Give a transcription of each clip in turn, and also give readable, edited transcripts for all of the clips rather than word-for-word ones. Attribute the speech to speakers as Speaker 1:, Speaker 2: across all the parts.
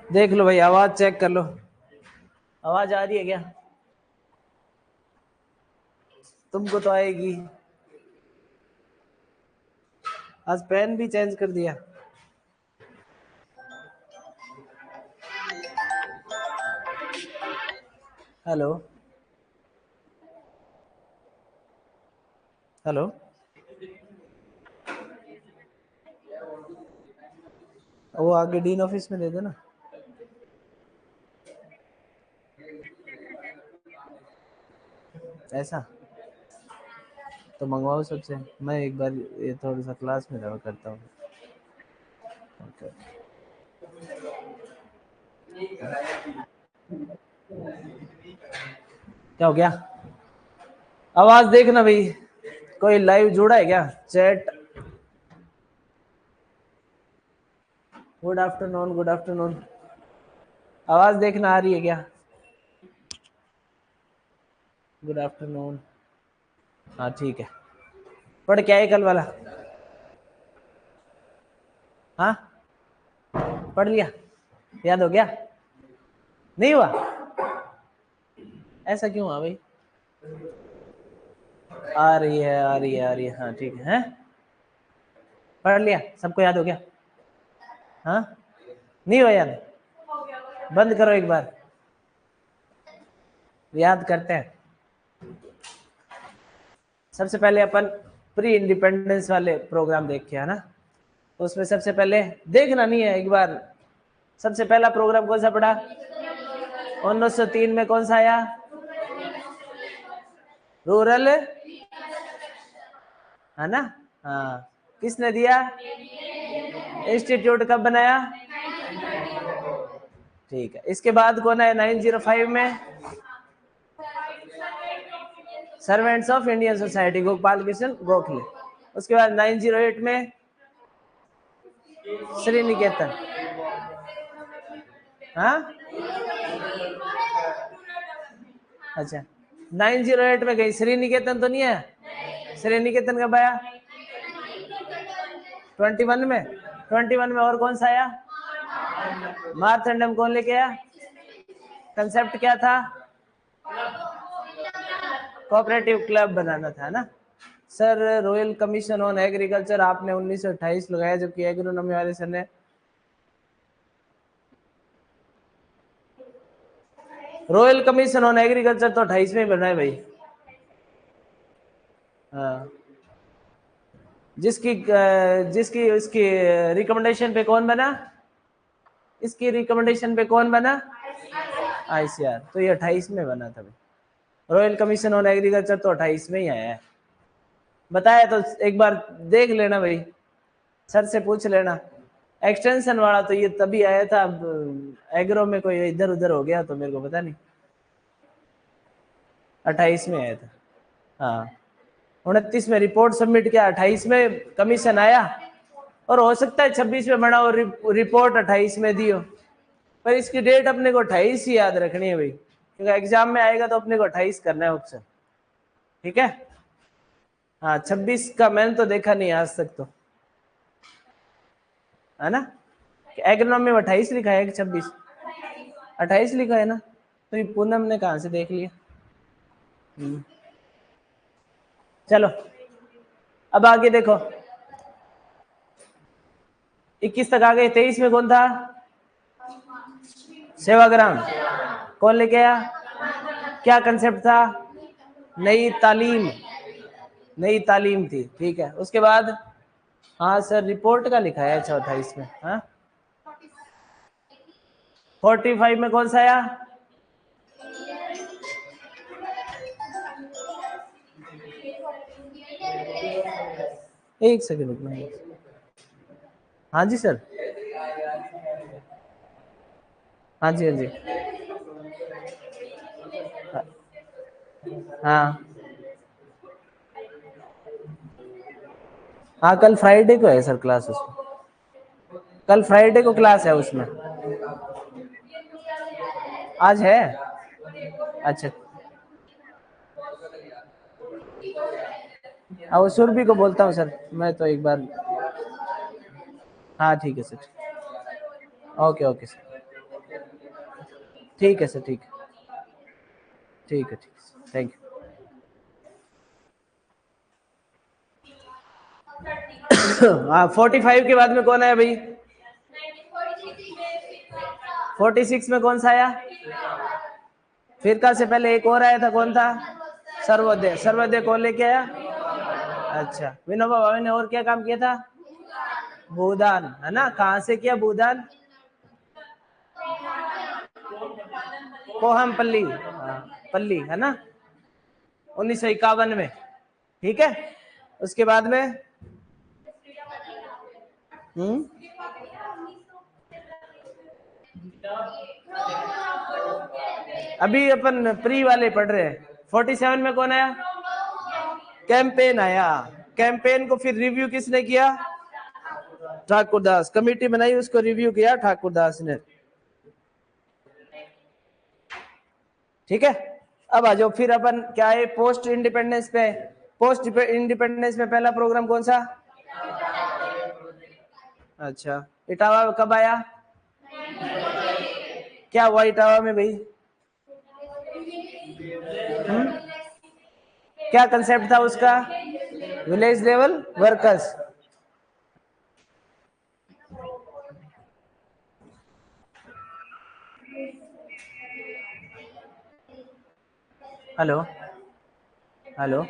Speaker 1: देख लो भाई, आवाज चेक कर लो, आवाज आ रही है क्या? तुमको तो आएगी। आज पेन भी चेंज कर दिया। हेलो हेलो, वो आगे डीन ऑफिस में दे दो ना। ऐसा तो मंगवाओ सबसे, मैं एक बार ये थोड़ा सा क्लास में रहा करता हूँ। Okay. क्या हो गया? आवाज देखना भाई, कोई लाइव जुड़ा है क्या? Chat. Good afternoon, good afternoon. आवाज देखना आ रही है क्या? Good afternoon. हाँ ठीक है। पढ़ क्या है कल वाला? हाँ पढ़ लिया, याद हो गया? नहीं हुआ? ऐसा क्यों हुआ भाई? आ रही है आ रही है आ रही है, हाँ ठीक है। हैं? पढ़ लिया, सबको याद हो गया? हाँ नहीं हुआ याद? बंद करो एक बार, याद करते हैं। सबसे पहले अपन प्री इंडिपेंडेंस वाले प्रोग्राम देख के, है ना? उसमें सबसे पहले देखना नहीं है एक बार, सबसे पहला प्रोग्राम कौन सा पढ़ा? 1903 में कौन सा आया? रूरल, है ना? हाँ। किसने दिया? इंस्टीट्यूट कब बनाया? ठीक है। इसके बाद कौन है 905 में? Servants of Indian society, Gopal Krishna Gokhale. उसके बाद 908 में श्री निकेतन। हाँ अच्छा, 908 में गई, श्री निकेतन तो नहीं है? श्री निकेतन कब आया? 21 में। 21 में और कौन सा आया? मार्तंडम। कौन लेके आया? कंसेप्ट क्या था? कोऑपरेटिव क्लब बनाना था ना sir. Royal commission on agriculture आपने 1928 लगाया, जबकि एग्रोनॉमी वाले सर ने रॉयल कमीशन ऑन एग्रीकल्चर तो 28 में बनाए भाई। हाँ। जिसकी जिसकी इसकी रिकमेंडेशन पे कौन बना? इसकी रिकमेंडेशन पे कौन बना? आईसीआर। तो ये 28 में बना था भाई। रॉयल कमीशन ऑन एग्रीकल्चर तो 28 में ही आया है। बताया तो एक बार देख लेना भाई, सर से पूछ लेना। एक्सटेंशन वाला तो ये तभी आया था, अब एग्रो में कोई इधर उधर हो गया तो मेरे को पता नहीं। 28 में आया था। हाँ 29 में रिपोर्ट सबमिट किया, 28 में कमीशन आया, और हो सकता है 26 में बना और रिपोर्ट 28 में दी हो। पर इसकी डेट अपने को 28 ही याद रखनी है भाई, क्योंकि एग्जाम में आएगा तो अपने को 28 करना है ऑप्शन। ठीक है? हाँ 26 का मैंने तो देखा नहीं आज तक तो, है ना? एग्रोनॉमी में 28 लिखा है कि 26? 28 लिखा है ना, तो ये पूनम ने कहा से देख लिया। चलो अब आगे देखो, 21 तक आ गए। 23 में कौन था? सेवाग्राम। कौन लेके आया? क्या कंसेप्ट था? नई तालीम। नई तालीम थी, ठीक है। उसके बाद हाँ सर रिपोर्ट का लिखा है 28 में। हाँ 45 में कौन सा आया? एक सेकंड रुकना। हाँ जी सर। हाँ जी हाँ जी। हाँ हाँ कल फ्राइडे को है सर क्लास उसमें। कल फ्राइडे को क्लास है उसमें। आज है? अच्छा। वो सुरभि को बोलता हूँ सर मैं तो एक बार। हाँ ठीक है सर। Okay okay sir. ठीक है सर, ठीक है, ठीक है, ठीक है, थैंक यू। हाँ 45 के बाद में कौन आया भाई? 46 में कौन सा आया? फिरका से पहले एक और आया था, कौन था? सर्वोदय। सर्वोदय कौन लेके आया? अच्छा, विनोबा भावे ने और क्या काम किया था? भूदान, है ना? कहाँ से किया भूदान? कोहमपल्ली, पल्ली, है ना, 1951 में। ठीक है, उसके बाद में अभी अपन प्री वाले पढ़ रहे हैं। 47 में कौन आया? कैंपेन आया। कैंपेन को फिर रिव्यू किसने किया? ठाकुरदास। कमेटी बनाई, उसको रिव्यू किया ठाकुरदास ने। ठीक है, अब आ जाओ फिर अपन क्या है, पोस्ट इंडिपेंडेंस पे। पोस्ट इंडिपेंडेंस में पहला प्रोग्राम कौन सा? अच्छा, इटावा कब आया? क्या हुआ इटावा में भाई? क्या कंसेप्ट था उसका? Village level workers. Hello, hello,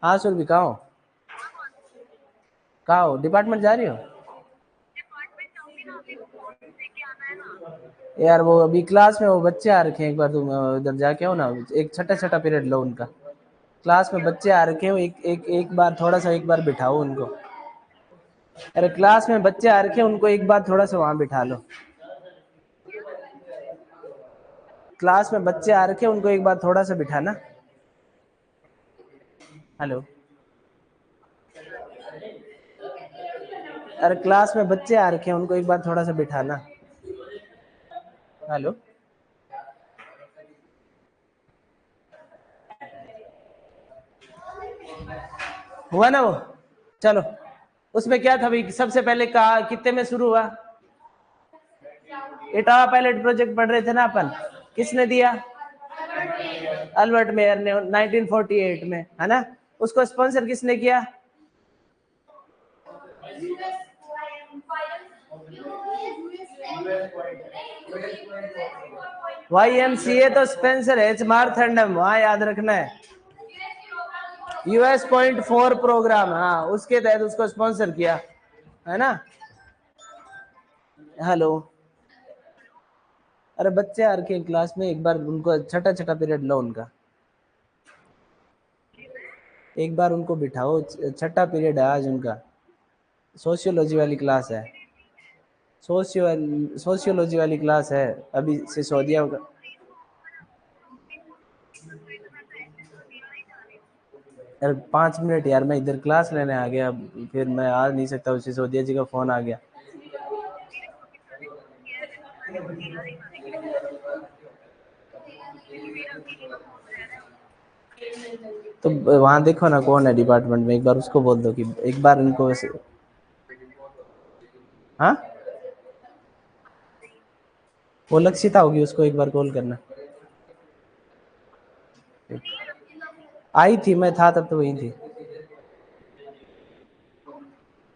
Speaker 1: हाँ सुरभि, कहाँ हो? कहाँ हो? डिपार्टमेंट जा रही हो? यार वो अभी क्लास में वो बच्चे आ रखे हैं, एक बार तुम उधर जाके आओ ना, एक छठा छठा पीरियड लो उनका। क्लास में बच्चे आ रखे हो, एक बार थोड़ा सा एक बार बिठाओ उनको। अरे क्लास में बच्चे आ रखे हैं, उनको एक बार थोड़ा सा वहां बिठा लो। क्लास में बच्चे आ रखे हैं, उनको एक बार थोड़ा सा बिठाना। हेलो, अरे क्लास में बच्चे आ रखे हैं, उनको एक बार थोड़ा सा बिठाना। हेलो, हुआ ना वो? चलो, उसमें क्या था भाई? सबसे पहले कहा कितने में शुरू हुआ? इटावा पायलट प्रोजेक्ट पढ़ रहे थे ना अपन। किसने दिया? अल्बर्ट मेयर ने 1948 में, है ना? उसको स्पॉन्सर किसने किया? YMCA तो स्पेंसर एच मार्थंडम, वहां याद रखना है। US पॉइंट 4 प्रोग्राम, हाँ उसके तहत उसको स्पॉन्सर किया, है ना? हेलो, अरे बच्चे आ रखे क्लास में, एक बार उनको छठा छठा पीरियड लो उनका, एक बार उनको बिठाओ। छठा पीरियड है आज उनका, सोशियोलॉजी वाली क्लास है। सोशियोलॉजी वाली क्लास है अभी सिसोदिया का। यार 5 मिनट यार, मैं इधर क्लास लेने आ गया, फिर मैं आ नहीं सकता, सिसोदिया जी का फोन आ गया। तो वहां देखो ना कौन है डिपार्टमेंट में, एक बार उसको बोल दो कि एक बार इनको वैसे। हाँ, वो लक्षिता होगी, उसको एक बार कॉल करना। आई थी, मैं था तब तो वहीं थी,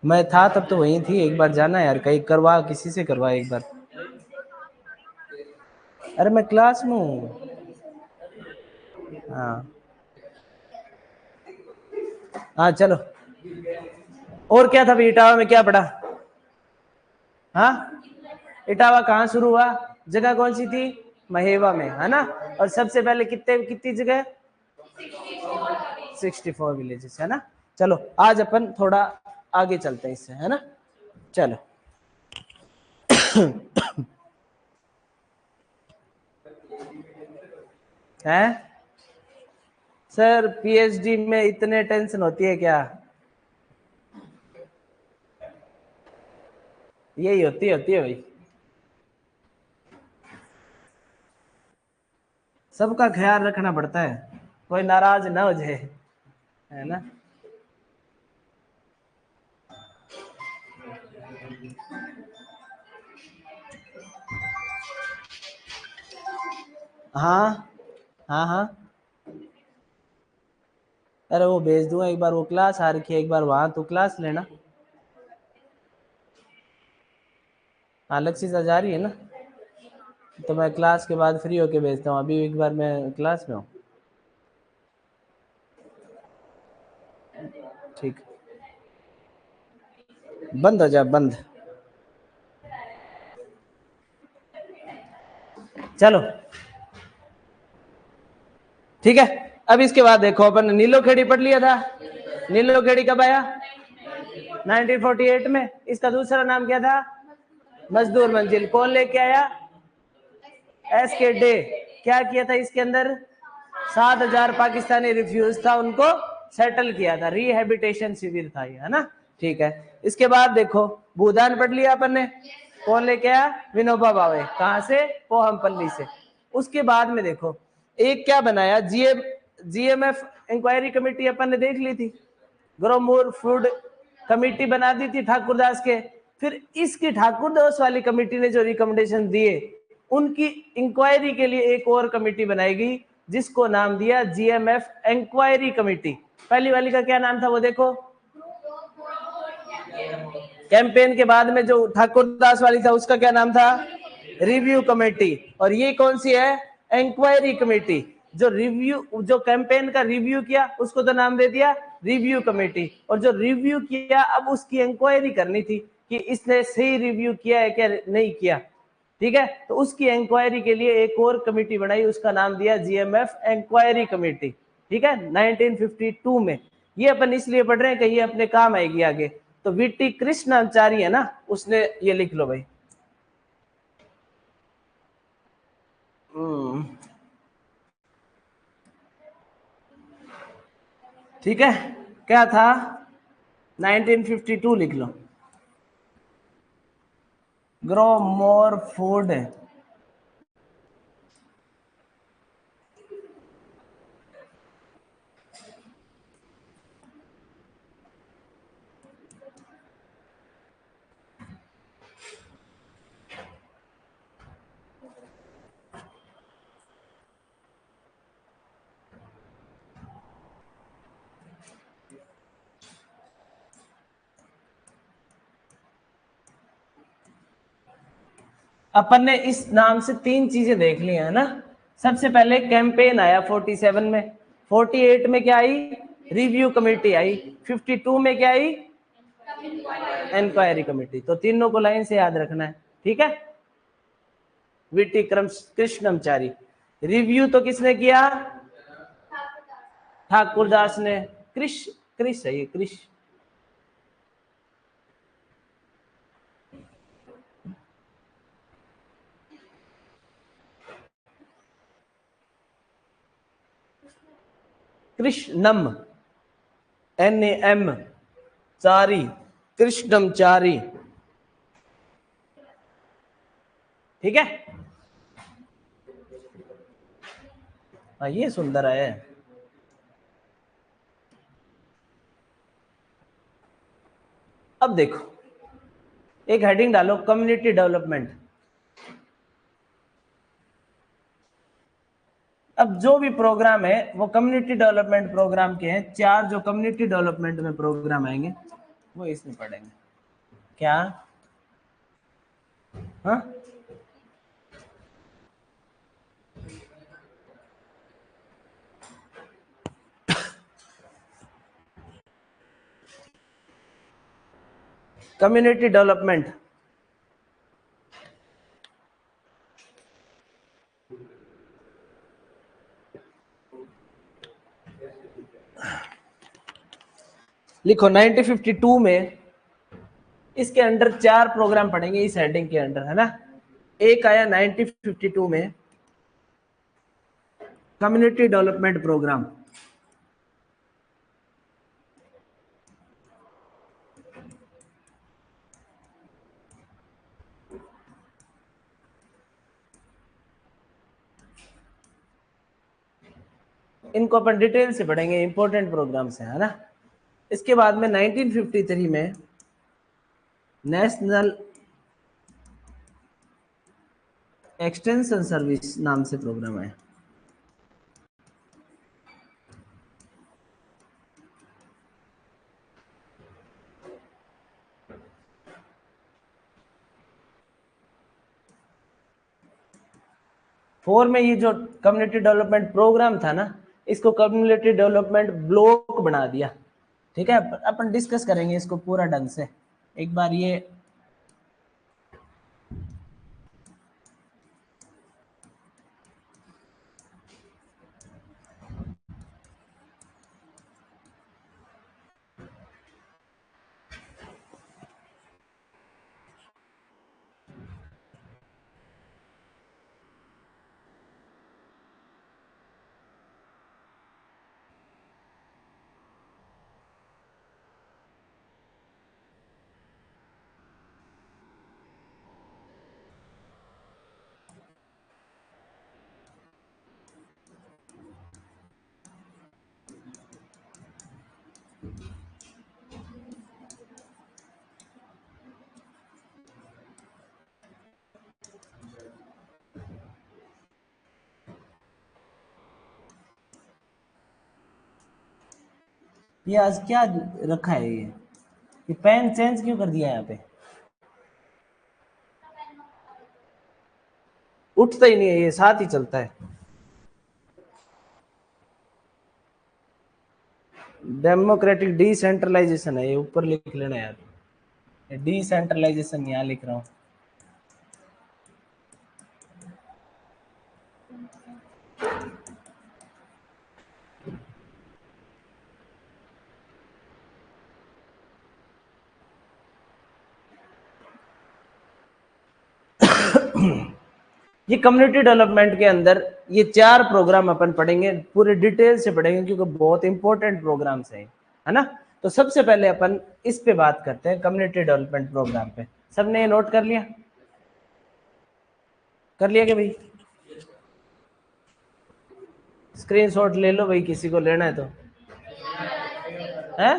Speaker 1: मैं था तब तो वहीं थी। एक बार जाना यार, कहीं करवा, किसी से करवा एक बार। अरे मैं क्लास में हूँ। हाँ, हाँ चलो। और क्या था भाई इटावा में, क्या पढ़ा? हाँ, इटावा कहाँ शुरू हुआ? जगह कौन सी थी? महेवा में, है ना? और सबसे पहले कितनी जगह? 64 विलेजेस, है ना? चलो आज अपन थोड़ा आगे चलते हैं इससे, है ना? चलो। है सर, PhD में इतने टेंशन होती है क्या? यही होती है भाई, सबका ख्याल रखना पड़ता है, कोई नाराज ना हो जाए, है ना? हाँ हाँ हाँ, अरे वो भेज दूंगा, एक बार वो क्लास आ रखी है, एक बार वहां तो क्लास लेना। अलग से जा रही है ना, तो मैं क्लास के बाद फ्री होके भेजता हूँ, अभी एक बार मैं क्लास में हूँ। ठीक, बंद हो जा बंद। चलो ठीक है। अब इसके बाद देखो, अपन ने नीलो खेड़ी पढ़ लिया था। नीलो खेड़ी कब आया? 1948 में। इसका दूसरा नाम क्या था? मजदूर मंजिल। कौन लेके आया? एस के डे। क्या किया था इसके अंदर? 7,000 पाकिस्तानी रिफ्यूज था, उनको सेटल किया था, रिहेबिटेशन शिविर था ये, है ना। ठीक है, इसके बाद देखो भूदान पढ़ लिया अपन ने। कौन लेके आया? विनोबा भावे। कहां से? पोहमपल्ली से। उसके बाद में देखो एक क्या बनाया, जीएमएफ इंक्वायरी कमेटी अपन ने देख ली थी, ग्रोमोर फूड कमेटी बना दी थी ठाकुरदास के। फिर इसकी ठाकुरदास वाली कमेटी ने जो रिकमेंडेशन दिए, उनकी इंक्वायरी के लिए एक और कमेटी बनाई गई, जिसको नाम दिया जीएमएफ इंक्वायरी कमेटी। पहली वाली का क्या नाम था वो देखो, कैंपेन के बाद में जो ठाकुरदास वाली था उसका क्या नाम था? Review committee. और ये कौन सी है? Inquiry committee. जो रिव्यू, जो कैंपेन का रिव्यू किया उसको तो नाम दे दिया रिव्यू कमेटी, और जो रिव्यू किया अब उसकी इंक्वायरी करनी थी कि इसने सही रिव्यू किया है क्या नहीं किया। ठीक है, तो उसकी इंक्वायरी के लिए एक और कमेटी बनाई, उसका नाम दिया जीएमएफ इंक्वायरी कमेटी। ठीक है, 1952 में। ये अपन इसलिए पढ़ रहे हैं कि ये अपने काम आएगी आगे। तो वीटी कृष्णाचार्य है ना, उसने ये लिख लो भाई। ठीक है, क्या था? 1952 लिख लो। Grow more food. अपन ने इस नाम से 3 चीजें देख ली है ना। सबसे पहले कैंपेन आया 47 में, 48 में क्या आई? रिव्यू कमेटी आई, 52 में क्या आई? Inquiry committee. तो तीनों को लाइन से याद रखना है। ठीक है, वीटी कृष्णमचारी। रिव्यू तो किसने किया? ठाकुरदास ने। कृष कृष है ये, कृष कृष्णम, NAM चारी, कृष्णमचारी। ठीक है, हाँ ये सुंदर है। अब देखो एक हेडिंग डालो, कम्युनिटी डेवलपमेंट। अब जो भी प्रोग्राम है वो कम्युनिटी डेवलपमेंट प्रोग्राम के हैं। 4 जो कम्युनिटी डेवलपमेंट में प्रोग्राम आएंगे वो इसमें पढ़ेंगे। क्या? हाँ, कम्युनिटी डेवलपमेंट। लिखो 1952 में इसके अंडर 4 प्रोग्राम पढ़ेंगे इस हेडिंग के अंडर, है ना। एक आया 1952 में कम्युनिटी डेवलपमेंट प्रोग्राम। इनको अपन डिटेल से पढ़ेंगे, इंपॉर्टेंट प्रोग्राम से, है ना। इसके बाद में 1953 में नेशनल एक्सटेंशन सर्विस नाम से प्रोग्राम है। फोर में ये जो कम्युनिटी डेवलपमेंट प्रोग्राम था ना, इसको कम्युनिटी डेवलपमेंट ब्लॉक बना दिया। ठीक है, अपन डिस्कस करेंगे इसको पूरा ढंग से एक बार। ये आज क्या रखा है? ये पेन चेंज क्यों कर दिया यहाँ पे? उठता ही नहीं है, ये साथ ही चलता है। डेमोक्रेटिक डिसेंट्रलाइजेशन है, ये ऊपर लिख लेना यार। डिसेंट्रलाइजेशन यहाँ लिख रहा हूँ। ये कम्युनिटी डेवलपमेंट के अंदर ये 4 प्रोग्राम अपन पढ़ेंगे, पूरे डिटेल से पढ़ेंगे क्योंकि बहुत इंपॉर्टेंट प्रोग्राम्स हैं, है ना। तो सबसे पहले अपन इस पे बात करते हैं, कम्युनिटी डेवलपमेंट प्रोग्राम पे। सबने ये नोट कर लिया? कर लिया क्या भाई? स्क्रीनशॉट ले लो भाई, किसी को लेना है तो। है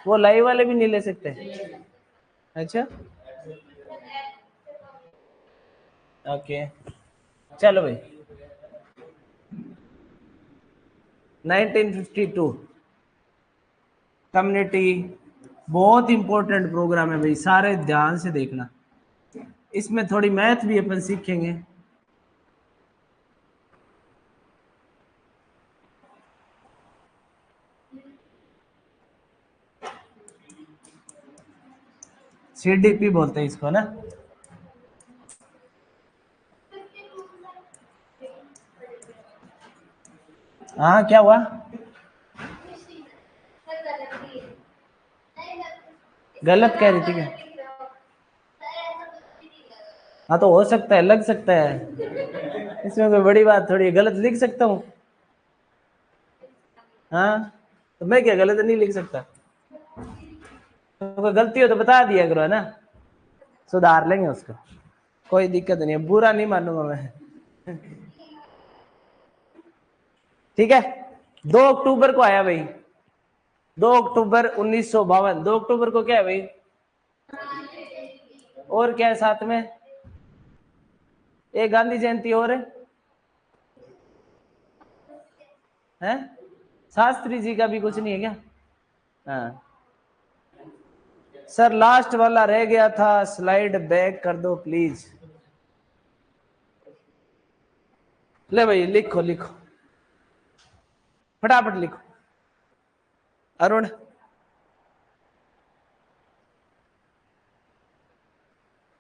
Speaker 1: वो लाइव वाले भी नहीं ले सकते? अच्छा ओके, चलो भाई। 1952 कम्युनिटी, बहुत इंपॉर्टेंट प्रोग्राम है भाई, सारे ध्यान से देखना। इसमें थोड़ी मैथ भी अपन सीखेंगे। सीडीपी बोलते हैं इसको ना। हाँ क्या हुआ? गलत कह रही थी क्या? हाँ तो हो सकता है, लग सकता है, इसमें कोई बड़ी बात थोड़ी है, गलत लिख सकता हूँ। हाँ तो मैं क्या गलत नहीं लिख सकता? तो कोई गलती हो तो बता दिया करो, है ना, सुधार लेंगे उसको, कोई दिक्कत नहीं है, बुरा नहीं मानूंगा मैं। ठीक है, 2 अक्टूबर को आया भाई, 2 अक्टूबर 1952। 2 अक्टूबर को क्या है भाई? और क्या है साथ में? एक गांधी जयंती और है? शास्त्री जी का भी कुछ नहीं है क्या? हाँ सर, लास्ट वाला रह गया था, स्लाइड बैक कर दो प्लीज। ले भाई लिखो लिखो, फटाफट लिखो। अरुण,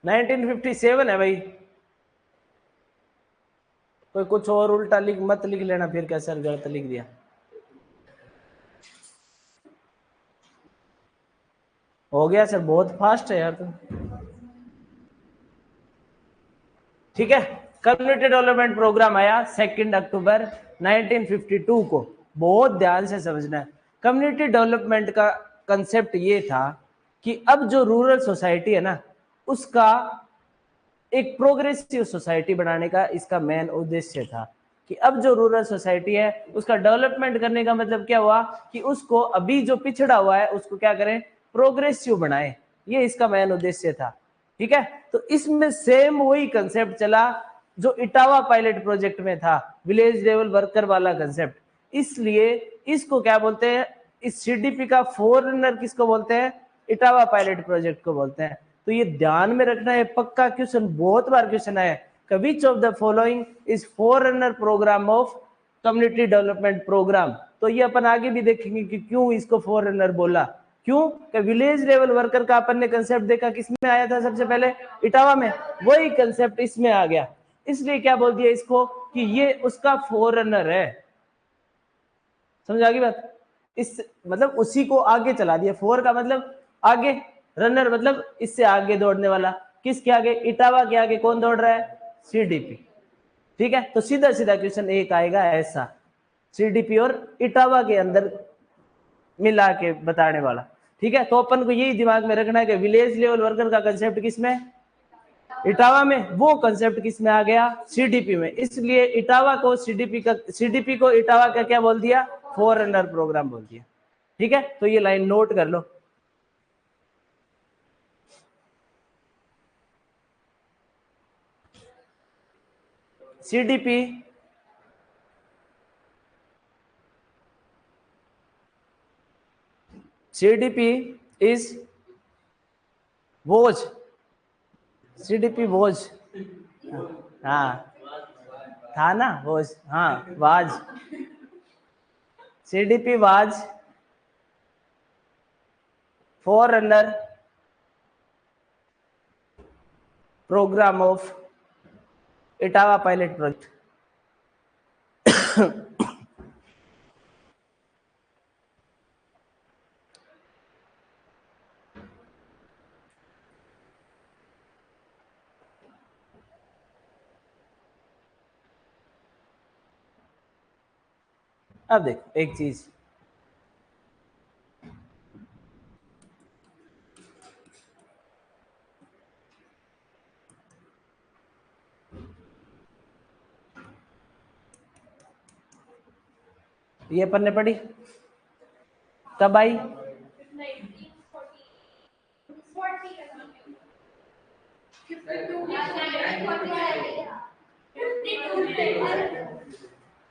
Speaker 1: नाइनटीन 1957 है भाई। कोई कुछ और उल्टा लिख मत लिख लेना फिर, क्या सर गलत लिख दिया। हो गया सर, बहुत फास्ट है यार तुम। ठीक है, कम्युनिटी डेवलपमेंट प्रोग्राम आया 2 अक्टूबर 1952 को। बहुत ध्यान से समझना है, कम्युनिटी डेवलपमेंट का कंसेप्ट ये था कि अब जो रूरल सोसाइटी है ना, उसका एक प्रोग्रेसिव सोसाइटी बनाने का इसका मेन उद्देश्य था। कि अब जो रूरल सोसाइटी है उसका डेवलपमेंट करने का मतलब क्या हुआ कि उसको अभी जो पिछड़ा हुआ है उसको क्या करें, प्रोग्रेसिव बनाए। ये इसका मेन उद्देश्य था। ठीक है। तो इसमें सेम वही कंसेप्ट चला जो इटावा पायलट प्रोजेक्ट में था, विलेज लेवल वर्कर वाला कंसेप्ट। इसलिए इसको क्या बोलते हैं, इस सीडीपी का फोररनर किसको बोलते हैं, इटावा पायलट प्रोजेक्ट को बोलते हैं। तो ये ध्यान में रखना है, पक्का क्वेश्चन, बहुत बार क्वेश्चन आया, which of the following is forerunner programme of community development programme. तो ये अपन आगे भी देखेंगे कि क्यों इसको फोररनर बोला, क्यों कि विलेज लेवल वर्कर का अपन ने कंसेप्ट देखा किसमें आया था सबसे पहले, इटावा में, वही कंसेप्ट इसमें आ गया। इसलिए क्या बोल दिया इसको कि ये उसका फोररनर है। समझ आ गई बात, इस मतलब उसी को आगे चला दिया, फोर का मतलब आगे, रनर मतलब इससे आगे दौड़ने वाला, किसके आगे, इटावा के आगे कौन दौड़ रहा है, सीडीपी। ठीक है, तो सीधा सीधा क्वेश्चन एक आएगा ऐसा, सीडीपी और इटावा के अंदर मिला के बताने वाला। ठीक है, तो अपन को यही दिमाग में रखना है कि विलेज लेवल वर्कर का कंसेप्ट किसमें, इटावा में, वो कंसेप्ट किसमें आ गया, सीडीपी में। इसलिए इटावा को सीडीपी का, सीडीपी को इटावा का क्या बोल दिया, फोररनर प्रोग्राम बोल दिया। ठीक है, तो ये लाइन नोट कर लो। CDP CDP is was, CDP was, हाँ था ना वोज, हाँ was, CDP was forerunner programme of Etawah pilot project. अब देखो एक चीज, ये अपन ने पढ़ी कब आई,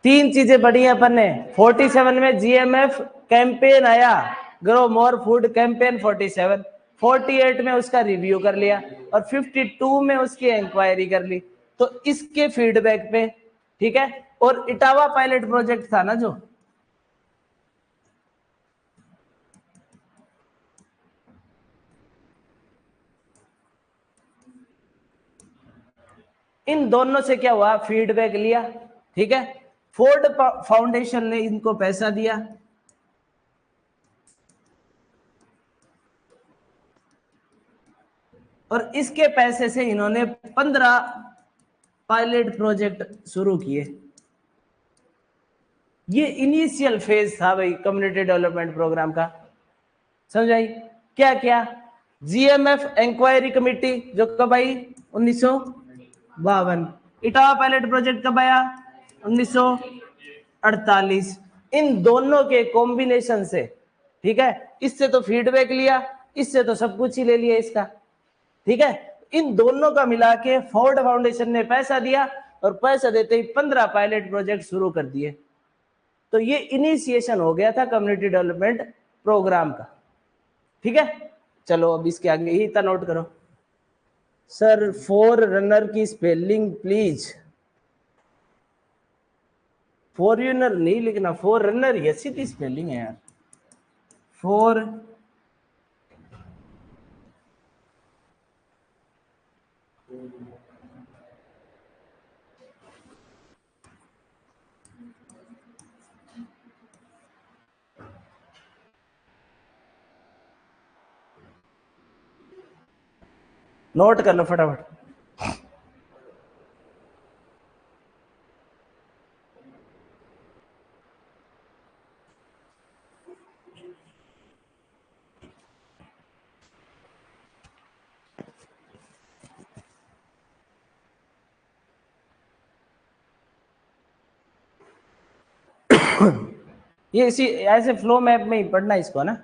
Speaker 1: तीन चीजें पढ़ी हैं अपन ने। 47 में जीएमएफ कैंपेन आया, ग्रो मोर फूड कैंपेन 47, 48 में उसका रिव्यू कर लिया और 52 में उसकी इंक्वायरी कर ली। तो इसके फीडबैक पे, ठीक है, और इटावा पायलट प्रोजेक्ट था ना जो, इन दोनों से क्या हुआ, फीडबैक लिया। ठीक है, फोर्ड फाउंडेशन ने इनको पैसा दिया, और इसके पैसे से इन्होंने 15 पायलट प्रोजेक्ट शुरू किए। ये इनिशियल फेज था भाई कम्युनिटी डेवलपमेंट प्रोग्राम का। समझ आई, क्या क्या, जीएमएफ इंक्वायरी कमेटी जो कब आई, 1952। इटावा पायलट प्रोजेक्ट कब आया, 1948। इन दोनों के कॉम्बिनेशन से, ठीक है, इससे तो फीडबैक लिया, इससे तो सब कुछ ही ले लिया इसका। ठीक है, इन दोनों का मिला के फोर्ड फाउंडेशन ने पैसा दिया, और पैसा देते ही 15 पायलट प्रोजेक्ट शुरू कर दिए। तो ये इनिशिएशन हो गया था कम्युनिटी डेवलपमेंट प्रोग्राम का। ठीक है, चलो अब इसके आगे ही था, नोट करो। सर फोर रनर की स्पेलिंग प्लीज, फॉरयूनर नहीं लिखना, फोर रनर ये सीधी स्पेलिंग है यार, फोर नोट कर लो फटाफट। ये इसी ऐसे फ्लो मैप में ही पढ़ना इसको ना।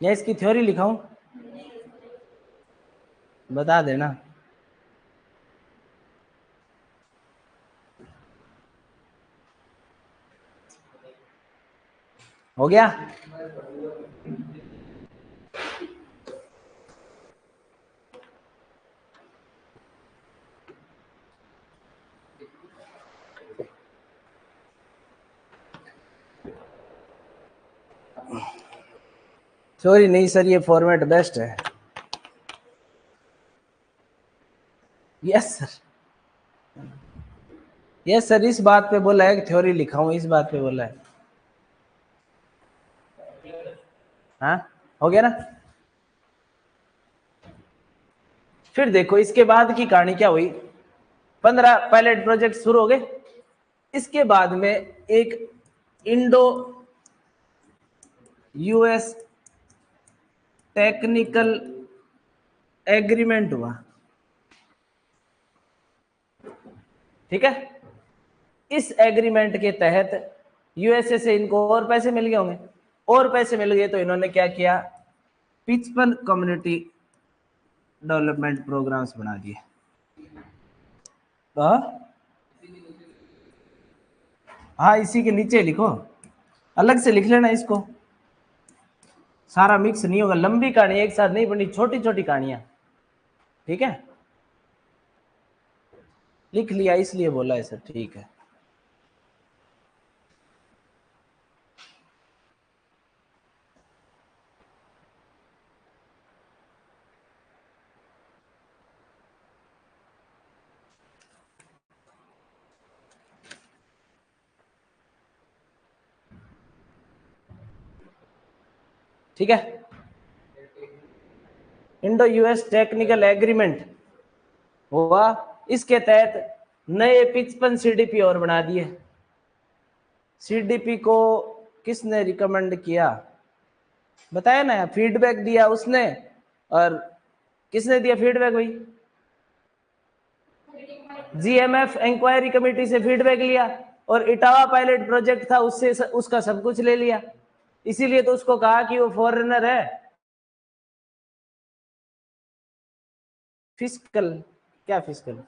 Speaker 1: या इसकी थ्योरी लिखाऊं, बता देना। हो गया? सॉरी नहीं सर, ये फॉर्मेट बेस्ट है। यस सर, यस सर, इस बात पे बोला है कि थ्योरी लिखाऊं, इस बात पे बोला है। हाँ, हो गया ना? फिर देखो इसके बाद की कहानी क्या हुई। 15 पायलट प्रोजेक्ट शुरू हो गए। इसके बाद में एक इंडो यूएस टेक्निकल एग्रीमेंट हुआ, ठीक है। इस एग्रीमेंट के तहत यूएसए से इनको और पैसे मिल गए होंगे, और पैसे मिल गए तो इन्होंने क्या किया, 55 कम्युनिटी डेवलपमेंट प्रोग्राम्स बना दिए। हाँ, इसी के नीचे लिखो, अलग से लिख लेना इसको, सारा मिक्स नहीं होगा, लंबी कहानी एक साथ नहीं बनी, छोटी छोटी कहानियां, ठीक है। लिख लिया इसलिए बोला है सर, ठीक है। ठीक है, इंडो यूएस टेक्निकल एग्रीमेंट हुआ। इसके तहत नए 55 सीडीपी और बना दिए। सीडीपी को किसने रिकमेंड किया, बताया ना, फीडबैक दिया उसने। और किसने दिया फीडबैक भाई? जीएमएफ इंक्वायरी कमेटी से फीडबैक लिया, और इटावा पायलट प्रोजेक्ट था, उससे उसका सब कुछ ले लिया। इसीलिए तो उसको कहा कि वो फॉरेनर है। फिस्कल, क्या फिस्कल?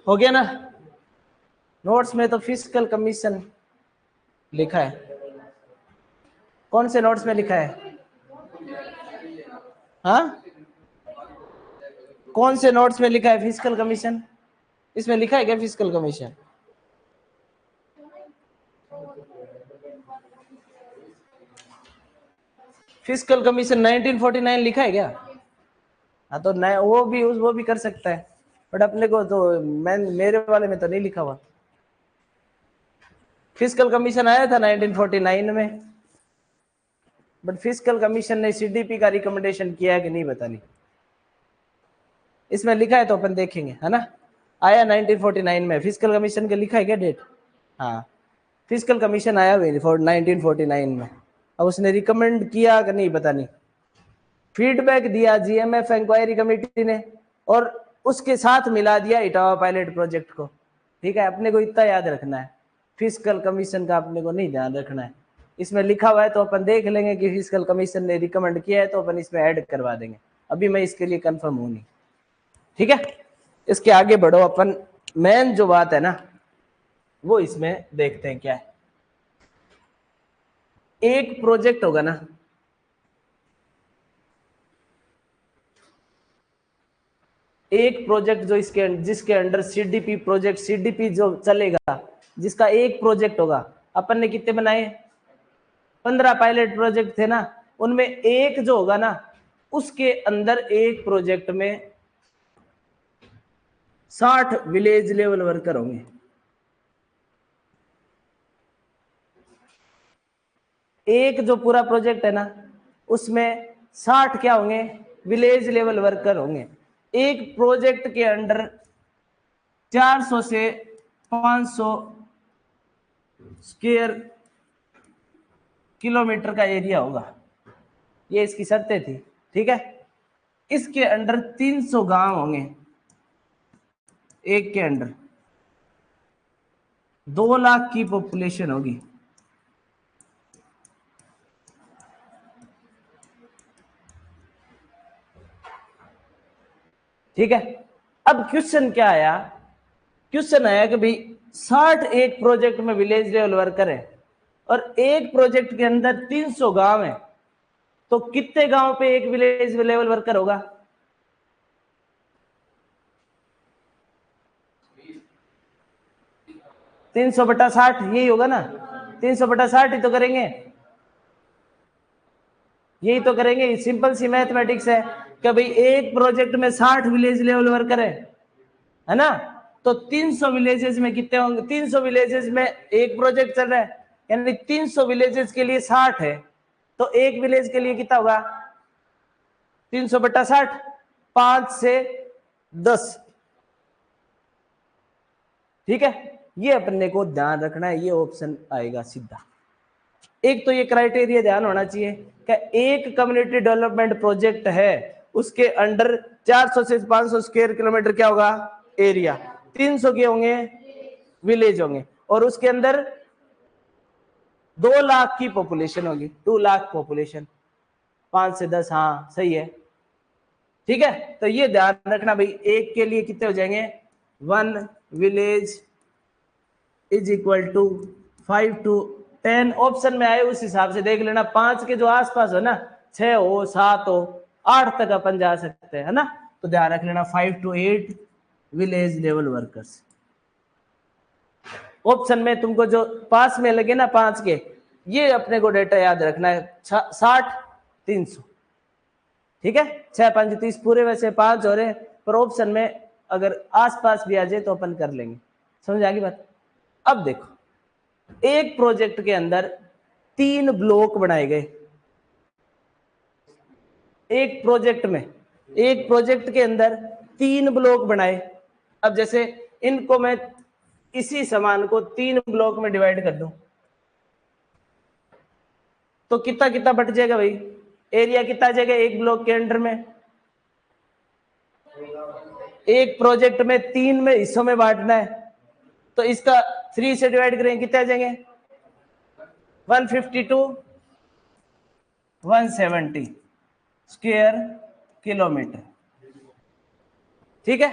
Speaker 1: हो गया ना? नोट्स में तो फिस्कल कमीशन लिखा है। कौन से नोट्स में लिखा है? हाँ, कौन से नोट्स में लिखा है फिस्कल कमीशन? इसमें लिखा है क्या फिस्कल कमीशन? फिस्कल कमीशन 1949 लिखा है क्या? हाँ तो नया वो भी कर सकता है, बट अपने को तो मेरे वाले में तो नहीं लिखा हुआ। फिस्कल कमीशन आया था 1949 में, बट फिस्कल कमीशन ने सीडीपी का रिकमेंडेशन किया है कि नहीं पता नहीं। इसमें लिखा है तो अपन देखेंगे, है ना। आया 1949 में, फिस्कल कमीशन का लिखा है क्या डेट? हाँ, फिस्कल कमीशन आया हुआ 1949 में। अब उसने रिकमेंड किया कि नहीं पता नहीं। फीडबैक दिया जीएमएफ इंक्वायरी कमेटी ने, और उसके साथ मिला दिया इटावा पायलट प्रोजेक्ट को, ठीक है। अपने को इतना याद रखना है, फिस्कल कमीशन का अपने को नहीं ध्यान रखना है। इसमें लिखा हुआ है तो अपन देख लेंगे कि फिस्कल कमीशन ने रिकमेंड किया है तो अपन इसमें ऐड करवा देंगे। अभी मैं इसके लिए कंफर्म हूं नहीं, ठीक है। इसके आगे बढ़ो, अपन मेन जो बात है ना वो इसमें देखते हैं क्या है। एक प्रोजेक्ट होगा ना, एक प्रोजेक्ट जो इसके जिसके अंडर सीडीपी प्रोजेक्ट, सीडीपी जो चलेगा, जिसका एक प्रोजेक्ट होगा। अपन ने कितने बनाए? 15 पायलट प्रोजेक्ट थे ना, उनमें एक जो होगा ना, उसके अंदर एक प्रोजेक्ट में 60 विलेज लेवल वर्कर होंगे। एक जो पूरा प्रोजेक्ट है ना, उसमें 60 क्या होंगे? विलेज लेवल वर्कर होंगे। एक प्रोजेक्ट के अंडर 400 से 500 स्क्वायर किलोमीटर का एरिया होगा, ये इसकी शर्तें थी, ठीक है। इसके अंडर 300 गांव होंगे, एक के अंडर 2 लाख की पॉपुलेशन होगी। ठीक है, अब क्वेश्चन क्या आया, क्वेश्चन आया कि भाई 60 एक प्रोजेक्ट में विलेज लेवल वर्कर है और एक प्रोजेक्ट के अंदर 300 गांव है, तो कितने गांव पे एक विलेज लेवल वर्कर होगा? 300/60 यही होगा ना, 300/60 ही तो करेंगे, यही तो करेंगे। सिंपल सी मैथमेटिक्स है कि भाई एक प्रोजेक्ट में 60 विलेज लेवल वर्कर है ना, तो 300 विलेजेस में कितने होंगे? 300 विलेजेस में एक प्रोजेक्ट चल रहा है, यानी 300 विलेजेस के लिए 60 है, तो एक विलेज के लिए कितना होगा? 300/60, 5 से 10। ठीक है, ये अपने को ध्यान रखना है, ये ऑप्शन आएगा सीधा। एक तो ये क्राइटेरिया ध्यान होना चाहिए कि एक कम्युनिटी डेवलपमेंट प्रोजेक्ट है, उसके अंडर 400 से 500 स्क्वायर किलोमीटर क्या होगा? एरिया। 300 के होंगे विलेज होंगे, और उसके अंदर 2 लाख की पॉपुलेशन होगी, 2 लाख पॉपुलेशन, 5 से 10, हाँ सही है। ठीक है, तो ये ध्यान रखना भाई, एक के लिए कितने हो जाएंगे? 1 village is equal to 5 to 10। Option में आए उस हिसाब से देख लेना, 5 के जो आसपास हो ना, 6 हो 7 हो 8 तक अपन जा सकते हैं, है ना, तो ध्यान रख लेना 5 to 8 village level workers. Option में तुमको जो पास में लगे ना 5 के, ये अपने को डेटा याद रखना है, 60 300। ठीक है, 6 5 30 पूरे, वैसे 5 हो रहे, पर ऑप्शन में अगर आसपास भी आ जाए तो अपन कर लेंगे। समझ आ गई बात? अब देखो, एक प्रोजेक्ट के अंदर 3 ब्लॉक बनाए गए, एक प्रोजेक्ट के अंदर 3 ब्लॉक बनाए। अब जैसे इनको मैं इसी सामान को 3 ब्लॉक में डिवाइड कर दूं, तो कितना कितना बट जाएगा भाई? एरिया कितना आ जाएगा एक ब्लॉक के अंडर में? एक प्रोजेक्ट में 3 में हिस्सों में बांटना है, तो इसका 3 से डिवाइड करेंगे, कितने आ जाएंगे? 152 170 स्क्वायर किलोमीटर। ठीक है,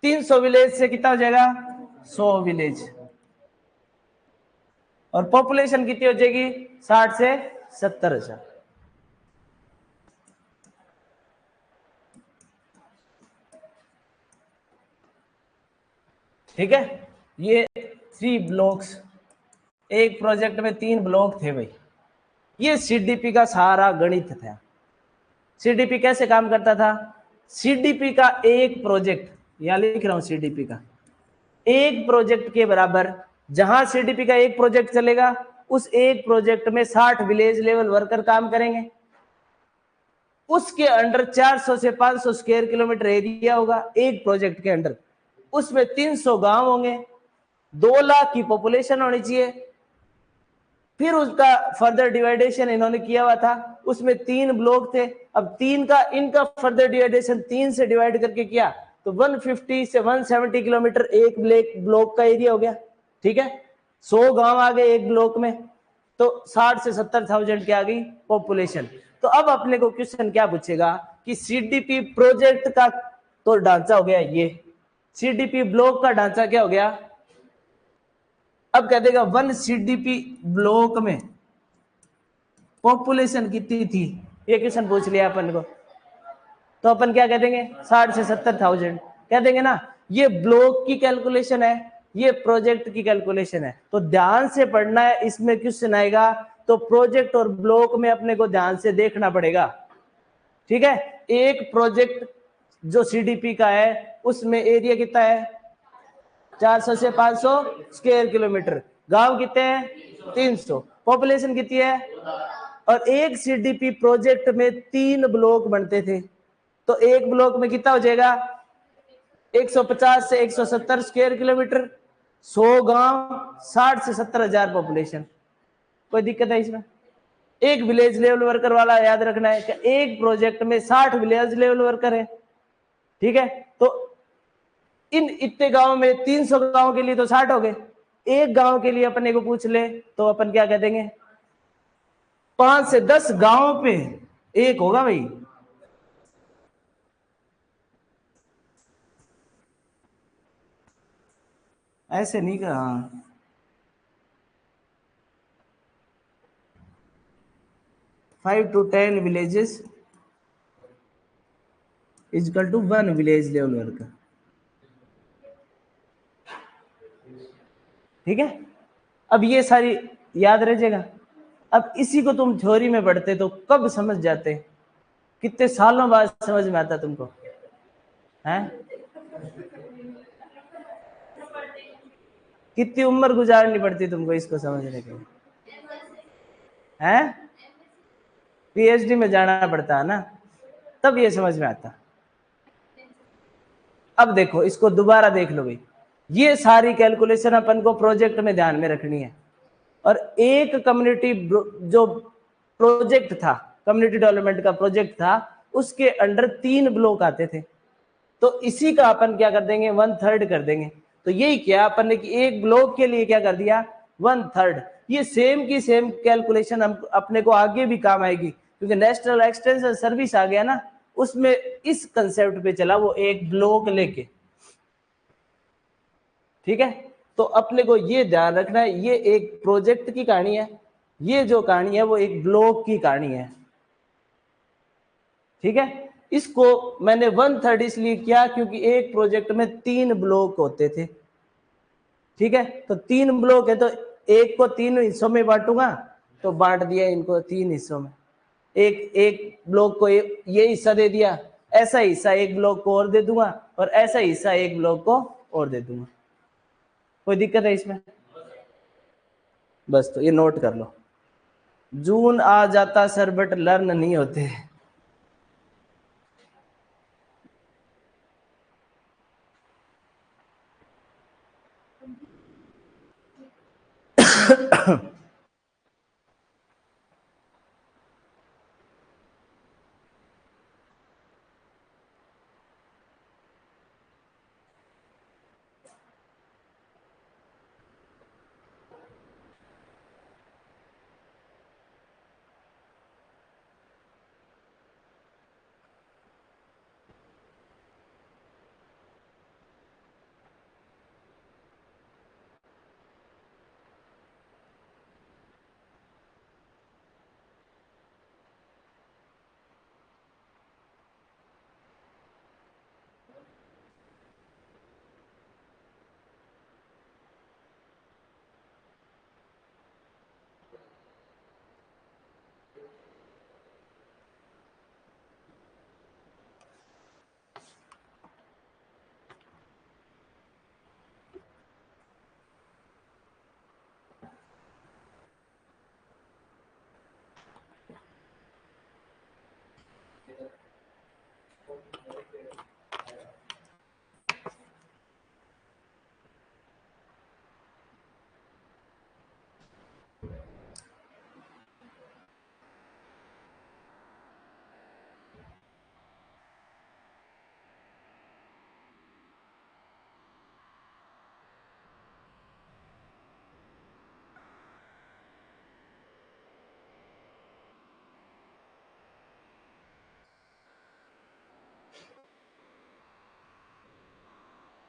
Speaker 1: 300 विलेज से कितना हो जाएगा? 100 विलेज, और पॉपुलेशन कितनी हो जाएगी? 60 से 70,000। ठीक है, ये 3 ब्लॉक्स, एक प्रोजेक्ट में 3 ब्लॉक थे भाई। ये सीडीपी का सारा गणित था। सीडीपी कैसे काम करता था? सीडीपी का एक प्रोजेक्ट, यहां लिख रहा हूं, सीडीपी का एक प्रोजेक्ट के बराबर, जहां सीडीपी का एक प्रोजेक्ट चलेगा उस एक प्रोजेक्ट में 60 विलेज लेवल वर्कर काम करेंगे, उसके अंडर 400 से 500 स्क्वायर किलोमीटर एरिया होगा एक प्रोजेक्ट के अंडर, उसमें 300 गांव होंगे, 2 लाख की पॉपुलेशन होनी चाहिए। फिर उसका फर्दर डिवाइडेशन इन्होंने किया हुआ था, उसमें 3 ब्लॉक थे। अब 3 का इनका फर्दर डिवाइडेशन 3 से डिवाइड करके किया, तो 150 से 170 किलोमीटर एक ब्लॉक का एरिया हो गया। ठीक है, 100 गांव आ गए एक ब्लॉक में, तो 60 से 70,000 की आ गई पॉपुलेशन। तो अब अपने को क्वेश्चन क्या पूछेगा कि सीडीपी प्रोजेक्ट का तो ढांचा हो गया ये, सीडीपी ब्लॉक का ढांचा क्या हो गया? अब कह देगा 1 सीडीपी ब्लॉक में पॉपुलेशन कितनी थी, ये क्वेश्चन पूछ लिया अपन को, तो अपन क्या कह देंगे? 60 से 70,000 कह देंगे ना। ये ब्लॉक की कैलकुलेशन है, ये प्रोजेक्ट की कैलकुलेशन है, तो ध्यान से पढ़ना है, इसमें क्वेश्चन आएगा तो प्रोजेक्ट और ब्लॉक में अपने को ध्यान से देखना पड़ेगा। ठीक है, एक प्रोजेक्ट जो सीडीपी का है उसमें एरिया कितना है? 400 से 500 स्क्वायर किलोमीटर, गांव कितने हैं? 300, पॉपुलेशन कितनी है? और एक सीडीपी प्रोजेक्ट में 3 ब्लॉक बनते थे, तो एक ब्लॉक में कितना हो जाएगा? 150 से 170 स्क्वायर किलोमीटर, 100 गांव, 60 से 70,000 पॉपुलेशन। कोई दिक्कत है इसमें? एक विलेज लेवल वर्कर वाला याद रखना है कि एक प्रोजेक्ट में 60 विलेज लेवल वर्कर है। ठीक है, तो इन इतने गांव में 300 गांव के लिए तो 60 हो गए, एक गांव के लिए अपने को पूछ ले तो अपन क्या कह देंगे, 5 से 10 गांव पे एक होगा भाई। ऐसे नहीं कहा, 5 to 10 villages is equal to 1 village level worker. ठीक है, अब ये सारी याद रह जाएगा। अब इसी को तुम थ्योरी में पढ़ते तो कब समझ जाते, कितने सालों बाद समझ में आता तुमको, हैं? कितनी उम्र गुजारनी पड़ती तुमको इसको समझने के लिए, हैं? पीएचडी में जाना पड़ता है ना, तब ये समझ में आता। अब देखो इसको दोबारा देख लो भाई, ये सारी कैलकुलेशन अपन को प्रोजेक्ट में ध्यान में रखनी है। और एक कम्युनिटी जो प्रोजेक्ट था, कम्युनिटी डेवलपमेंट का प्रोजेक्ट था, उसके अंडर 3 ब्लॉक आते थे, तो इसी का अपन क्या कर देंगे, 1/3 कर देंगे। तो यही क्या अपन ने कि एक ब्लॉक के लिए क्या कर दिया, 1/3। ये सेम की सेम कैलकुलेशन हम अपने को आगे भी काम आएगी, क्योंकि नेशनल एक्सटेंशन सर्विस आ गया ना, उसमें इस कंसेप्ट पे चला वो एक ब्लॉक लेके। ठीक है, तो अपने को ये ध्यान रखना है, ये एक प्रोजेक्ट की कहानी है, ये जो कहानी है वो एक ब्लॉक की कहानी है। ठीक है, इसको मैंने 1/3 इसलिए किया क्योंकि एक प्रोजेक्ट में 3 ब्लॉक होते थे। ठीक है, तो 3 ब्लॉक है तो एक को 3 हिस्सों में बांटूंगा, तो बांट दिया इनको 3 हिस्सों में। एक एक ब्लॉक को ये हिस्सा दे दिया, ऐसा हिस्सा एक ब्लॉक को और दे दूंगा, और ऐसा हिस्सा एक ब्लॉक को और दे दूंगा। कोई दिक्कत है इसमें? बस तो ये नोट कर लो, जून आ जाता सर बट लर्न नहीं होते।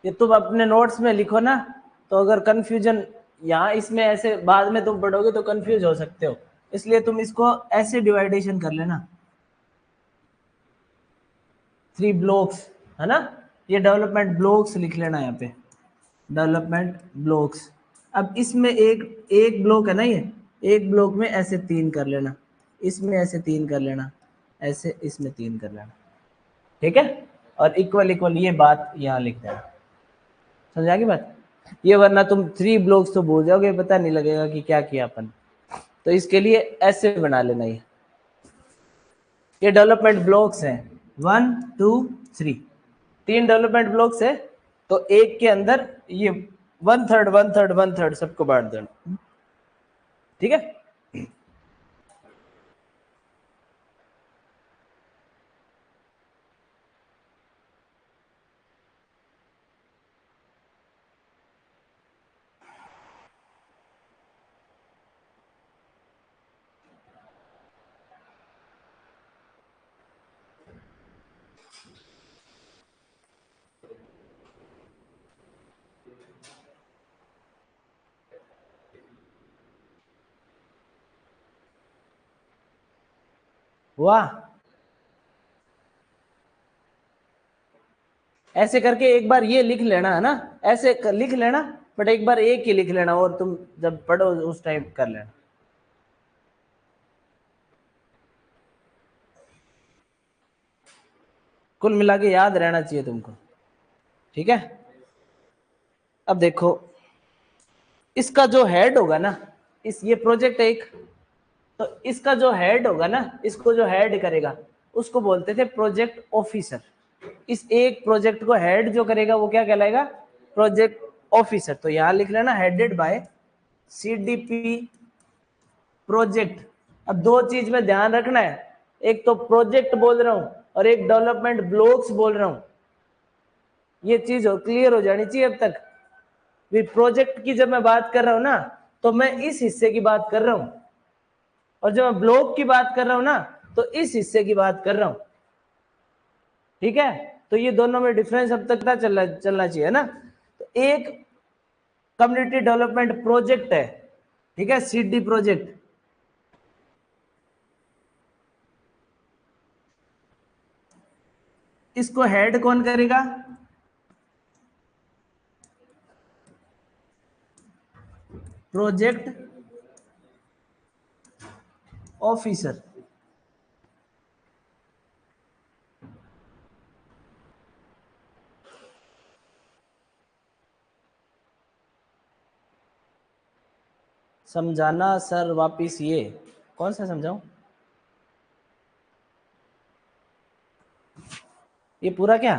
Speaker 1: ये तुम अपने नोट्स में लिखो ना, तो अगर कंफ्यूजन यहाँ इसमें ऐसे बाद में तुम पढ़ोगे तो कंफ्यूज हो सकते हो, इसलिए तुम इसको ऐसे डिवाइडेशन कर लेना, 3 ब्लॉक्स है ना, ये डेवलपमेंट ब्लॉक्स लिख लेना यहाँ पे, डेवलपमेंट ब्लॉक्स। अब इसमें एक एक ब्लॉक है ना, ये एक ब्लॉक में ऐसे 3 कर लेना, इसमें ऐसे 3 कर लेना, ऐसे इसमें 3 कर लेना। ठीक है, और इक्वल इक्वल ये बात यहाँ लिख देना। समझ आ गई बात? ये वरना तुम 3 ब्लॉक्स तो भूल जाओगे, पता नहीं लगेगा कि क्या किया अपन। तो इसके लिए ऐसे बना लेना, ये डेवलपमेंट ब्लॉक्स हैं 1 2 3, 3 डेवलपमेंट ब्लॉक्स है, तो एक के अंदर ये 1/3 1/3 1/3 सबको बांट देना। ठीक है, वाह, ऐसे करके एक बार ये लिख लेना है ना, ऐसे लिख लेना, बट एक बार एक ही लिख लेना और तुम जब पढ़ो उस टाइम कर लेना। कुल मिला के याद रहना चाहिए तुमको, ठीक है। अब देखो, इसका जो हेड होगा ना, ये प्रोजेक्ट एक, तो इसका जो हेड होगा ना, इसको जो हेड करेगा उसको बोलते थे प्रोजेक्ट ऑफिसर। इस एक प्रोजेक्ट को हेड जो करेगा वो क्या कहलाएगा? Project officer. तो यहां लिख लेना हेडेड बाय सीडीपी प्रोजेक्ट। अब दो चीज में ध्यान रखना है, एक तो प्रोजेक्ट बोल रहा हूं और एक डेवलपमेंट ब्लॉक्स बोल रहा हूं, ये चीज क्लियर हो जानी चाहिए अब तक। प्रोजेक्ट की जब मैं बात कर रहा हूं ना, तो मैं इस हिस्से की बात कर रहा हूं, और जब मैं ब्लॉक की बात कर रहा हूं ना, तो इस हिस्से की बात कर रहा हूं, ठीक है। तो ये दोनों में डिफरेंस अब तक चलना चाहिए ना। तो एक कम्युनिटी डेवलपमेंट प्रोजेक्ट है, ठीक है, सीडी प्रोजेक्ट। इसको हेड कौन करेगा? Project officer. समझाना सर वापिस, ये कौन सा समझाऊं? ये पूरा क्या?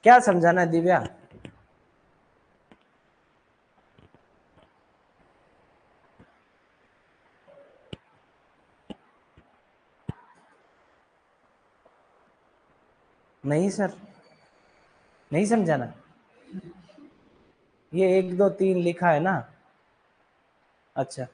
Speaker 1: क्या समझाना है दिव्या? नहीं सर, नहीं समझाना। ये 1 2 3 लिखा है ना। अच्छा,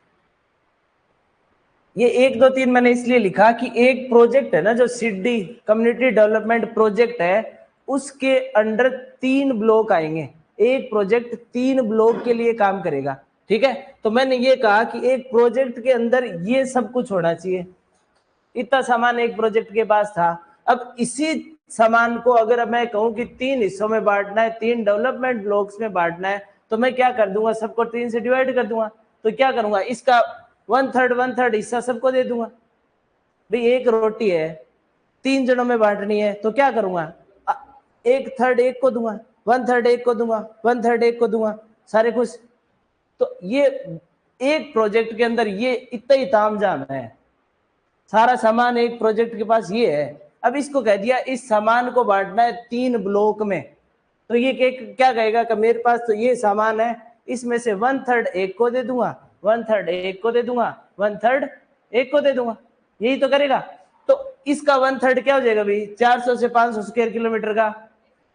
Speaker 1: ये 1 2 3 मैंने इसलिए लिखा कि एक प्रोजेक्ट है ना जो सिड्डी कम्युनिटी डेवलपमेंट प्रोजेक्ट है, उसके अंडर 3 ब्लॉक आएंगे। एक प्रोजेक्ट 3 ब्लॉक के लिए काम करेगा, ठीक है। तो मैंने ये कहा कि एक प्रोजेक्ट के अंदर ये सब कुछ होना चाहिए। इतना सामान एक प्रोजेक्ट के पास था। अब इसी सामान को अगर मैं कहूं कि 3 हिस्सों में बांटना है, 3 डेवलपमेंट ब्लॉक्स में बांटना है, तो मैं क्या कर दूंगा? सबको 3 से डिवाइड कर दूंगा। तो क्या करूंगा? इसका 1/3 हिस्सा सबको दे दूंगा। भाई एक रोटी है, 3 जनों में बांटनी है, तो क्या करूंगा? 1/3 एक को दूंगा, 1/3 एक को दूंगा, 1/3 एक को दूंगा, सारे खुश। तो ये एक प्रोजेक्ट के अंदर ये इतना ही तामझाम है, सारा सामान एक प्रोजेक्ट के पास ये है। अब इसको कह दिया इस सामान को बांटना है 3 ब्लॉक में, तो ये क्या कहेगा कि मेरे पास तो ये सामान है, इसमें से 1/3 एक को दे दूंगा, 1/3 एक को दे दूंगा, 1/3 एक को दे दूंगा, यही तो करेगा। तो इसका 1/3 क्या हो जाएगा भाई? 400 से 500 स्क्वायर किलोमीटर का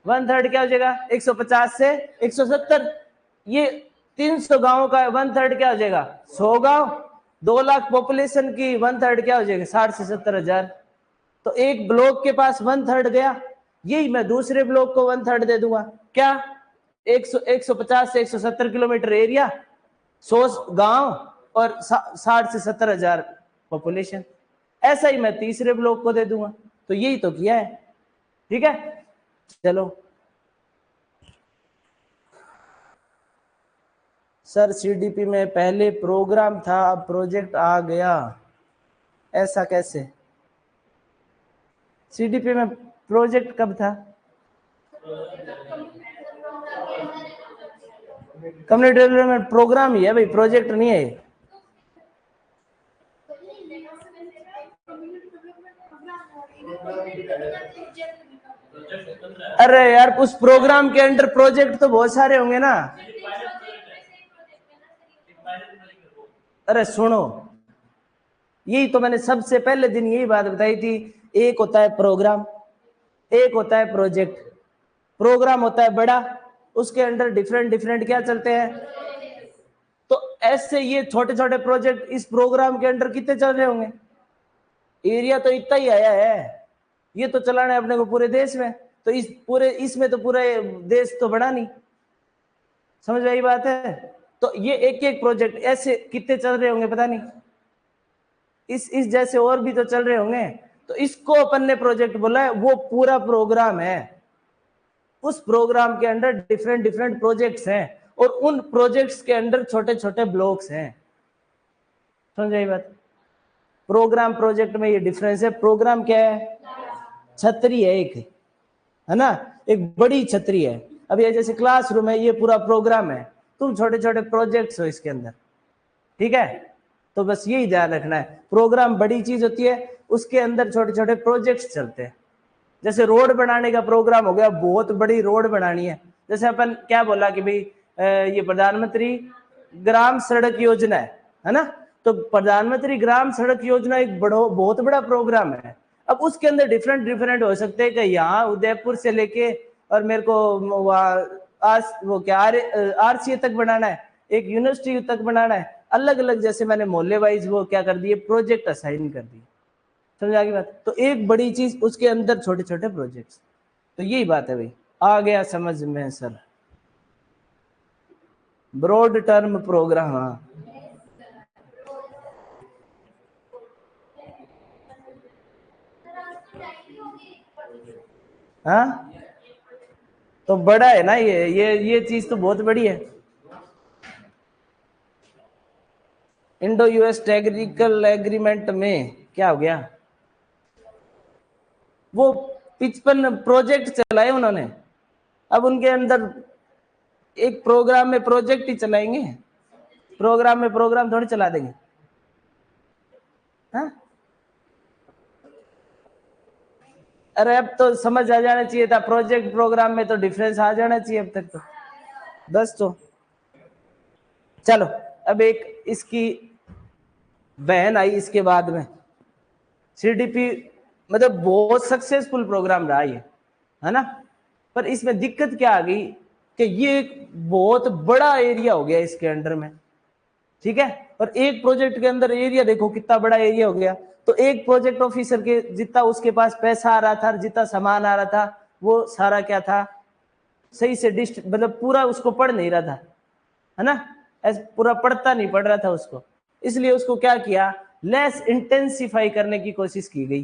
Speaker 1: 1/3 क्या हो जाएगा? 150 से 170। ये 300 गांव का 1/3 क्या हो जाएगा? 100 गांव। 2 लाख पॉपुलेशन की 1/3 क्या हो जाएगा? 60 से 70 हजार। तो एक ब्लॉक के पास 1/3 गया, यही मैं दूसरे ब्लॉक को 1/3 दे दूंगा। क्या? 150 से 170 किलोमीटर एरिया, 100 गांव और 60 से 70 हजार पॉपुलेशन। ऐसा ही मैं तीसरे ब्लॉक को दे दूंगा। तो यही तो किया है, ठीक है। चलो सर, सीडीपी में पहले प्रोग्राम था, अब प्रोजेक्ट आ गया, ऐसा कैसे? सीडीपी में प्रोजेक्ट कब था? कम्युनिटी डेवलपमेंट प्रोग्राम ही है भाई, प्रोजेक्ट नहीं है। अरे यार, उस प्रोग्राम के अंडर प्रोजेक्ट तो बहुत सारे होंगे ना। अरे सुनो, यही तो मैंने सबसे पहले दिन यही बात बताई थी। एक होता है प्रोग्राम, एक होता है प्रोजेक्ट। प्रोग्राम होता है बड़ा, उसके अंडर डिफरेंट डिफरेंट क्या चलते हैं। तो ऐसे ये छोटे छोटे प्रोजेक्ट इस प्रोग्राम के अंडर कितने चल रहे होंगे? एरिया तो इतना ही आया है, ये तो चलाना है अपने को पूरे देश में। तो इस पूरे इसमें तो पूरे देश तो बड़ा नहीं, समझ में आई बात है? तो ये एक एक प्रोजेक्ट ऐसे कितने चल रहे होंगे पता नहीं, इस जैसे और भी तो चल रहे होंगे। तो इसको अपन ने प्रोजेक्ट बोला है, वो पूरा प्रोग्राम है। उस प्रोग्राम के अंदर डिफरेंट डिफरेंट प्रोजेक्ट्स हैं और उन प्रोजेक्ट्स के अंदर छोटे छोटे ब्लॉक्स हैं। समझ आई बात? प्रोग्राम प्रोजेक्ट में ये डिफरेंस है। प्रोग्राम क्या है? छतरी है एक, है ना, एक बड़ी छतरी है। अब ये जैसे क्लासरूम है, ये पूरा प्रोग्राम है, तुम छोटे छोटे प्रोजेक्ट्स हो इसके अंदर, ठीक है? तो बस यही ध्यान रखना है, प्रोग्राम बड़ी चीज होती है, उसके अंदर छोटे छोटे प्रोजेक्ट्स चलते हैं। जैसे रोड बनाने का प्रोग्राम हो गया, बहुत बड़ी रोड बनानी है, जैसे अपन क्या बोला कि भाई ये प्रधानमंत्री ग्राम सड़क योजना है ना? तो प्रधानमंत्री ग्राम सड़क योजना एक बहुत बड़ा प्रोग्राम है। अब उसके अंदर डिफरेंट डिफरेंट हो सकते हैं कि यहाँ उदयपुर से लेके और मेरे को वो क्या आरसीए तक बनाना है, एक यूनिवर्सिटी तक बनाना है, अलग अलग जैसे मैंने मोहल्ले वाइज वो क्या कर दिए, प्रोजेक्ट असाइन कर दिए। समझ आ गई बात? तो एक बड़ी चीज उसके अंदर छोटे छोटे प्रोजेक्ट्स, तो यही बात है भाई। आ गया समझ में सर? ब्रॉड टर्म प्रोग्राम, हाँ तो बड़ा है ना ये चीज तो बहुत बड़ी है। इंडो यूएस टेक्निकल एग्रीमेंट में क्या हो गया, वो 55 प्रोजेक्ट चलाए उन्होंने। अब उनके अंदर एक प्रोग्राम में प्रोजेक्ट ही चलाएंगे, प्रोग्राम में प्रोग्राम थोड़ी चला देंगे, हाँ? अरे अब तो समझ आ जाना चाहिए था, प्रोजेक्ट प्रोग्राम में तो डिफरेंस आ जाना चाहिए अब तक तो, बस। तो चलो, अब एक इसकी बहन आई इसके बाद में, सीडीपी, मतलब बहुत सक्सेसफुल प्रोग्राम रहा ये, है ना? पर इसमें दिक्कत क्या आ गई कि ये एक बहुत बड़ा एरिया हो गया इसके अंडर में, ठीक है? और एक प्रोजेक्ट के अंदर एरिया देखो कितना बड़ा एरिया हो गया। तो एक प्रोजेक्ट ऑफिसर के जितना उसके पास पैसा आ रहा था, जितना सामान आ रहा था, वो सारा क्या था, सही से मतलब पूरा उसको पढ़ नहीं रहा था, है ना? ऐसे पूरा पढ़ता नहीं पढ़ रहा था उसको, इसलिए उसको क्या किया, लेस इंटेंसिफाई करने की कोशिश की गई,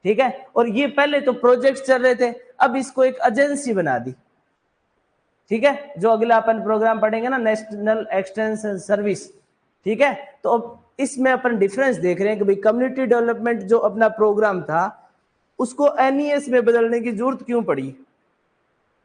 Speaker 1: ठीक है? और ये पहले तो प्रोजेक्ट चल रहे थे, अब इसको एक एजेंसी बना दी, ठीक है? जो अगला अपन प्रोग्राम पढ़ेंगे ना, नेशनल एक्सटेंशन सर्विस, ठीक है? तो अब इसमें अपन डिफरेंस देख रहे हैं कि भाई कम्युनिटी डेवलपमेंट जो अपना प्रोग्राम था, उसको एनईएस में बदलने की जरूरत क्यों पड़ी?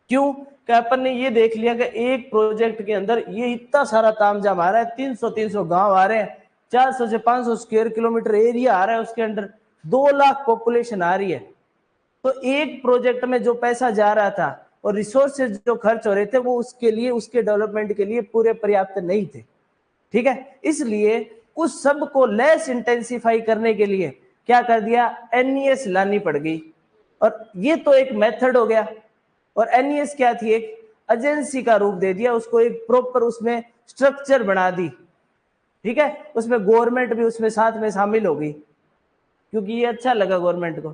Speaker 1: क्यों? कि अपन ने ये देख लिया कि एक प्रोजेक्ट के अंदर ये इतना सारा तामझाम आ रहा है, 300 गांव आ रहे हैं, 400 से 500 स्क्वायर किलोमीटर एरिया आ रहा है, उसके अंदर 2 लाख पॉपुलेशन आ रही है। तो एक प्रोजेक्ट में जो पैसा जा रहा था और रिसोर्सेज जो खर्च हो रहे थे, वो उसके लिए, उसके डेवलपमेंट के लिए पूरे पर्याप्त नहीं थे, ठीक है? इसलिए उस सब को लेस इंटेंसिफाई करने के लिए क्या कर दिया, एनईएस लानी पड़ गई। और ये तो एक मेथड हो गया। और एनईएस क्या थी, एक एजेंसी का रूप दे दिया उसको, एक प्रॉपर उसमें स्ट्रक्चर बना दी, ठीक है? उसमें गवर्नमेंट भी उसमें साथ में शामिल हो गई, क्योंकि ये अच्छा लगा गवर्नमेंट को,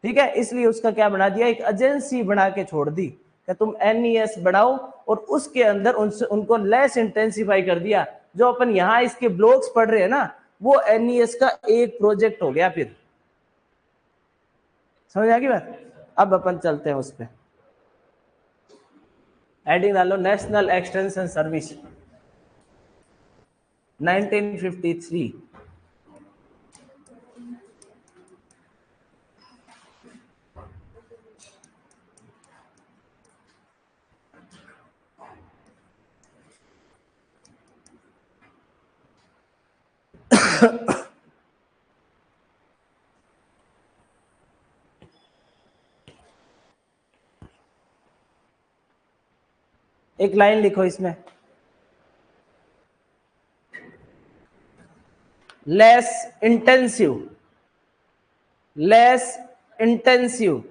Speaker 1: ठीक है? इसलिए उसका क्या बना दिया, एक एजेंसी बना के छोड़ दी कि तुम एनईएस बनाओ, और उसके अंदर उनसे उनको लेस इंटेंसिफाई कर दिया। जो अपन यहाँ इसके ब्लॉक्स पढ़ रहे हैं ना, वो एनईएस का एक प्रोजेक्ट हो गया। फिर समझ आ गई बात? अब अपन चलते हैं उस पर। हेडिंग डालो, नेशनल एक्सटेंशन सर्विस 1953। एक लाइन लिखो इसमें, less intensive, less intensive,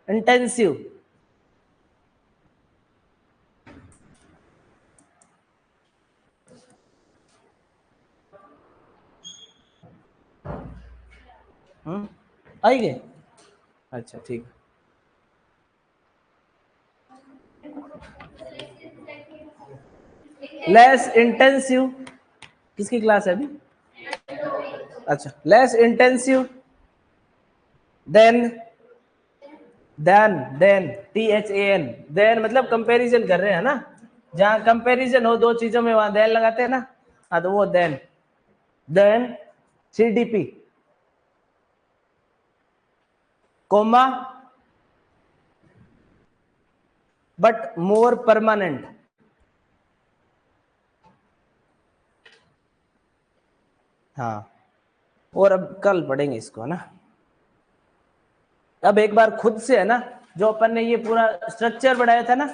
Speaker 1: intensive, आई गए? अच्छा ठीक है। लेस इंटेंसिव, किसकी क्लास है अभी? अच्छा, less intensive than THAN, than मतलब कंपैरिजन कर रहे हैं ना, जहां कंपैरिजन हो दो चीजों में वहां देन लगाते हैं ना, हाँ तो वो then CDP, comma but more permanent. हाँ, और अब कल पढ़ेंगे इसको, है ना। अब एक बार खुद से, है ना, जो अपन ने ये पूरा स्ट्रक्चर बनाया था ना,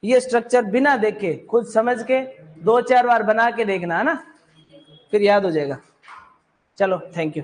Speaker 1: ये स्ट्रक्चर बिना देखे खुद समझ के 2-4 बार बना के देखना, है ना, फिर याद हो जाएगा। चलो, थैंक यू।